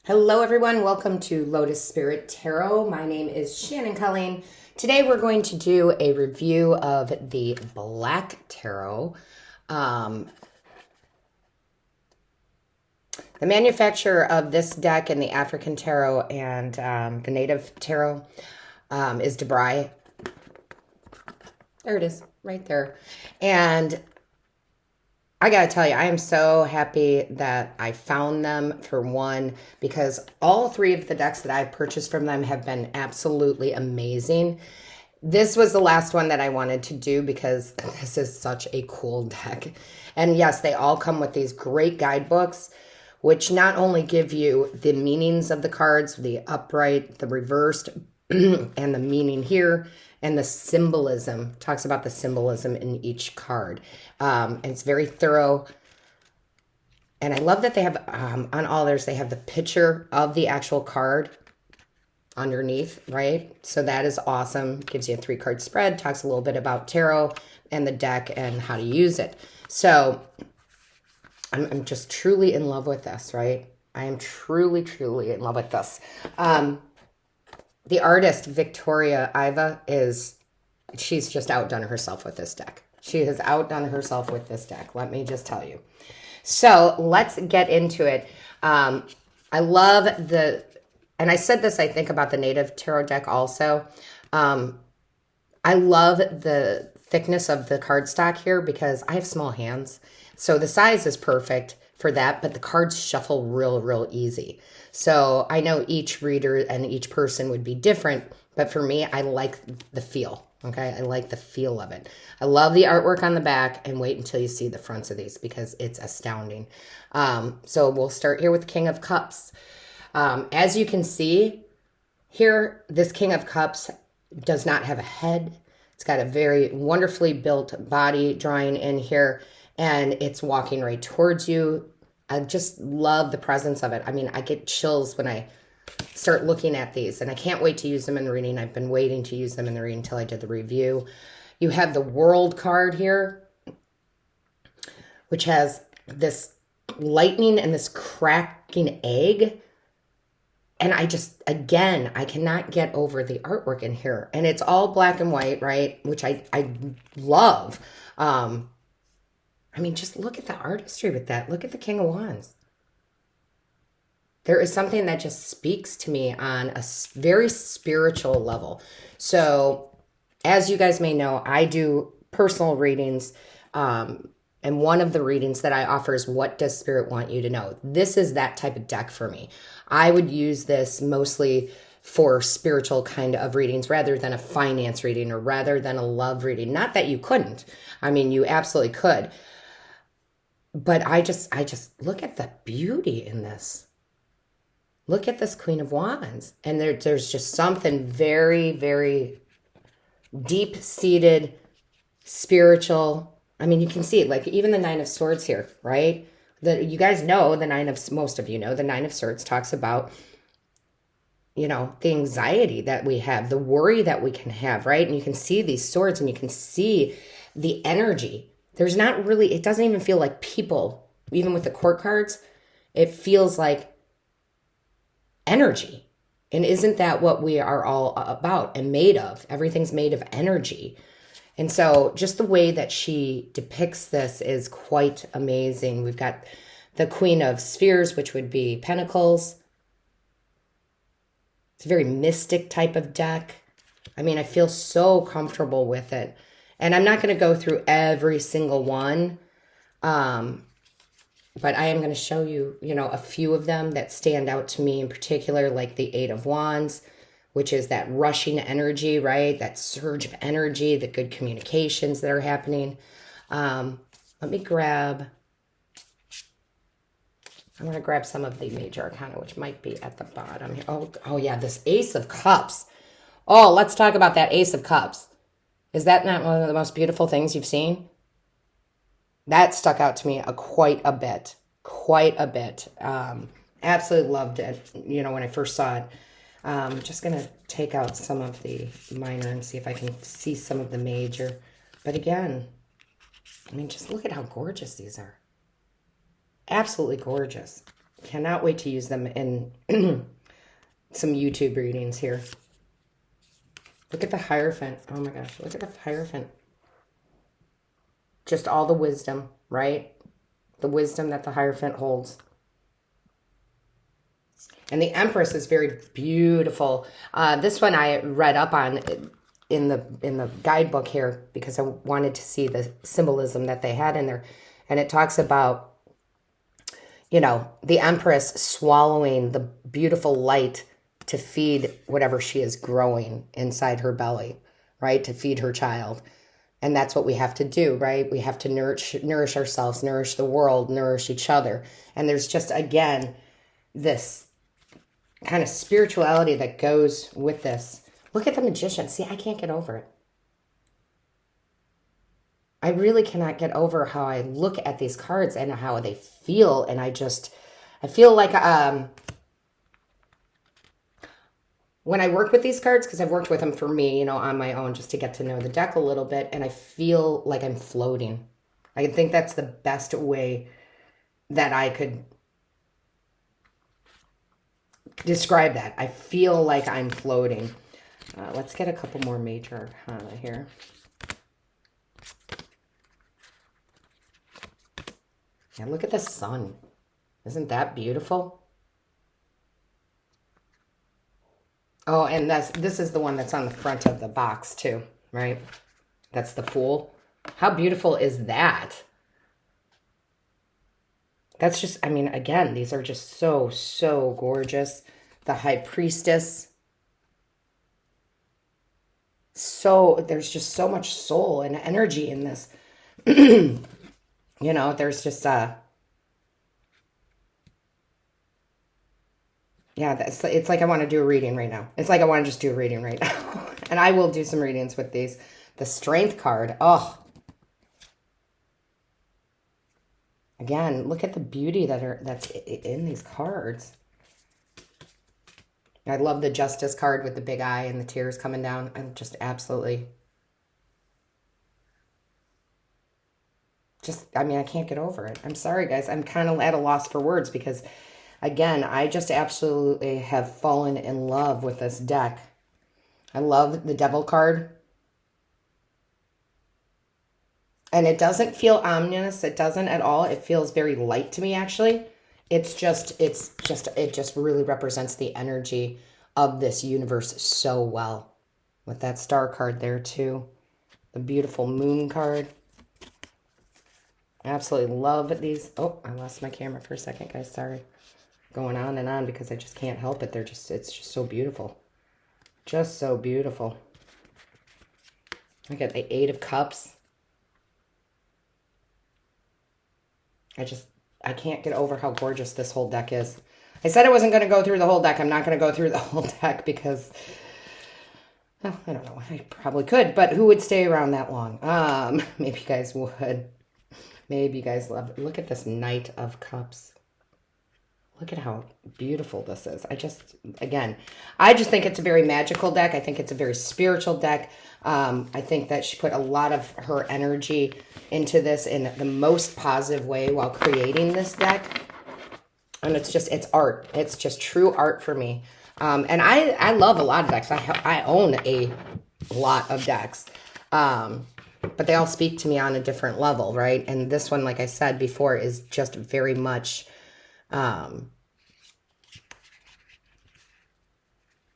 Hello everyone, welcome to Lotus Spirit Tarot. My name is Shannon Colleen. Today we're going to do a review of the Black Tarot. The manufacturer of this deck and the African Tarot and the Native Tarot is DeBry. There it is, right there. And I gotta tell you, I am so happy that I found them, for one, because all three of the decks that I've purchased from them have been absolutely amazing. This was the last one that I wanted to do because this is such a cool deck. And yes, they all come with these great guidebooks, which not only give you the meanings of the cards, the upright, the reversed, and the meaning here, and the symbolism, talks about the symbolism in each card. And it's very thorough. And I love that they have, on all theirs, they have the picture of the actual card underneath, right? So that is awesome. Gives you a 3-card spread, talks a little bit about tarot and the deck and how to use it. So I'm just truly in love with this, right? I am truly, truly in love with this. The artist, Victoria Iva, she's just outdone herself with this deck. She has outdone herself with this deck, let me just tell you. So let's get into it. I love and I said this, I think, about the Native Tarot deck also. I love the thickness of the cardstock here because I have small hands. So the size is perfect for that, but the cards shuffle real easy. So I know each reader and each person would be different, but for me, I like the feel, okay? I like the feel of it. I love the artwork on the back, and wait until you see the fronts of these because it's astounding. So we'll start here with the King of Cups. As you can see here, this King of Cups does not have a head. It's got a very wonderfully built body drawing in here, and it's walking right towards you. I just love the presence of it. I mean, I get chills when I start looking at these, and I can't wait to use them in the reading. I've been waiting to use them in the reading until I did the review. You have the World card here, which has this lightning and this cracking egg. And I just, again, I cannot get over the artwork in here. And it's all black and white, right? Which I love. I mean, just look at the artistry with that. Look at the King of Wands. There is something that just speaks to me on a very spiritual level. So, as you guys may know, I do personal readings. And one of the readings that I offer is, what does Spirit want you to know? This is that type of deck for me. I would use this mostly for spiritual kind of readings rather than a finance reading or rather than a love reading. Not that you couldn't. I mean, you absolutely could. But I just look at the beauty in this. Look at this Queen of Wands. And there's just something very, very deep-seated, spiritual. I mean, you can see it, like even the Nine of Swords here, right? You guys know most of you know, the Nine of Swords talks about, you know, the anxiety that we have, the worry that we can have, right? And you can see these swords and you can see the energy. There's not really, it doesn't even feel like people, even with the court cards, it feels like energy. And isn't that what we are all about and made of? Everything's made of energy. And so just the way that she depicts this is quite amazing. We've got the Queen of Spheres, which would be Pentacles. It's a very mystic type of deck. I mean, I feel so comfortable with it. And I'm not going to go through every single one, but I am going to show you, you know, a few of them that stand out to me in particular, like the Eight of Wands, which is that rushing energy, right? That surge of energy, the good communications that are happening. Let me grab, I'm going to grab some of the major arcana, which might be at the bottom here. Oh yeah, this Ace of Cups. Oh, let's talk about that Ace of Cups. Is that not one of the most beautiful things you've seen? That stuck out to me quite a bit. Absolutely loved it, you know, when I first saw it. I'm just going to take out some of the minor and see if I can see some of the major. But again, I mean, just look at how gorgeous these are. Absolutely gorgeous. Cannot wait to use them in some YouTube readings here. Look at the Hierophant. Oh my gosh, look at the Hierophant. Just all the wisdom, right? The wisdom that the Hierophant holds. And the Empress is very beautiful. This one I read up on in the guidebook here because I wanted to see the symbolism that they had in there. And it talks about, you know, the Empress swallowing the beautiful light to feed whatever she is growing inside her belly, right? To feed her child. And that's what we have to do, right? We have to nourish ourselves, nourish the world, nourish each other. And there's just, again, this kind of spirituality that goes with this. Look at the Magician. See, I can't get over it. I really cannot get over how I look at these cards and how they feel. And I feel like when I work with these cards, because I've worked with them for me, you know, on my own, just to get to know the deck a little bit, and I feel like I'm floating. I think that's the best way that I could describe that. I feel like I'm floating. Let's get a couple more major arcana here. Yeah, look at the sun. Isn't that beautiful? Oh, and this is the one that's on the front of the box too, right? That's the Fool. How beautiful is that? That's just, I mean, again, these are just so, so gorgeous. The High Priestess. So, there's just so much soul and energy in this. You know, there's just yeah, it's like I want to do a reading right now. It's like I want to just do a reading right now. And I will do some readings with these. The Strength card. Oh. Again, look at the beauty that's in these cards. I love the Justice card with the big eye and the tears coming down. I'm just absolutely... I mean, I can't get over it. I'm sorry, guys. I'm kind of at a loss for words because, again, I just absolutely have fallen in love with this deck. I love the Devil card. And it doesn't feel ominous. It doesn't at all. It feels very light to me, actually. It just really represents the energy of this universe so well. With that Star card there, too. The beautiful Moon card. I absolutely love these. Oh, I lost my camera for a second, guys. Sorry. Going on and on because I just can't help it. It's just so beautiful. Just so beautiful. I got the Eight of Cups. I can't get over how gorgeous this whole deck is. I said I wasn't going to go through the whole deck. I'm not going to go through the whole deck because, well, I don't know. I probably could, but who would stay around that long? Maybe you guys would. Maybe you guys love it. Look at this Knight of Cups. Look at how beautiful this is. I just think it's a very magical deck. I think it's a very spiritual deck. I think that she put a lot of her energy into this in the most positive way while creating this deck. And it's art. It's just true art for me. And I love a lot of decks. I own a lot of decks. But they all speak to me on a different level, right? And this one, like I said before, is just very much...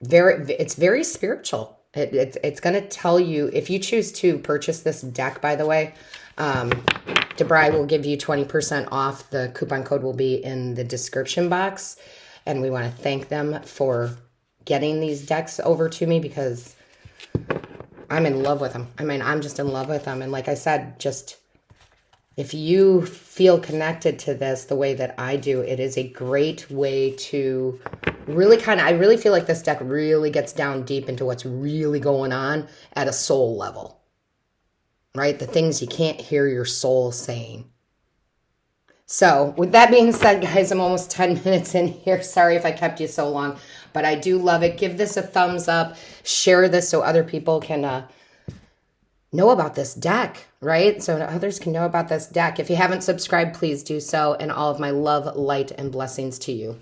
it's very spiritual. It's going to tell you, if you choose to purchase this deck, by the way, DeBri will give you 20% off. The coupon code will be in the description box. And we want to thank them for getting these decks over to me because I'm in love with them. I mean, I'm just in love with them. And like I said, just if you feel connected to this the way that I do, it is a great way to really I really feel like this deck really gets down deep into what's really going on at a soul level, right? The things you can't hear your soul saying. So with that being said, guys, I'm almost 10 minutes in here. Sorry if I kept you so long, but I do love it. Give this a thumbs up. Share this so other people can know about this deck, right? So others can know about this deck. If you haven't subscribed, please do so. And all of my love, light, and blessings to you.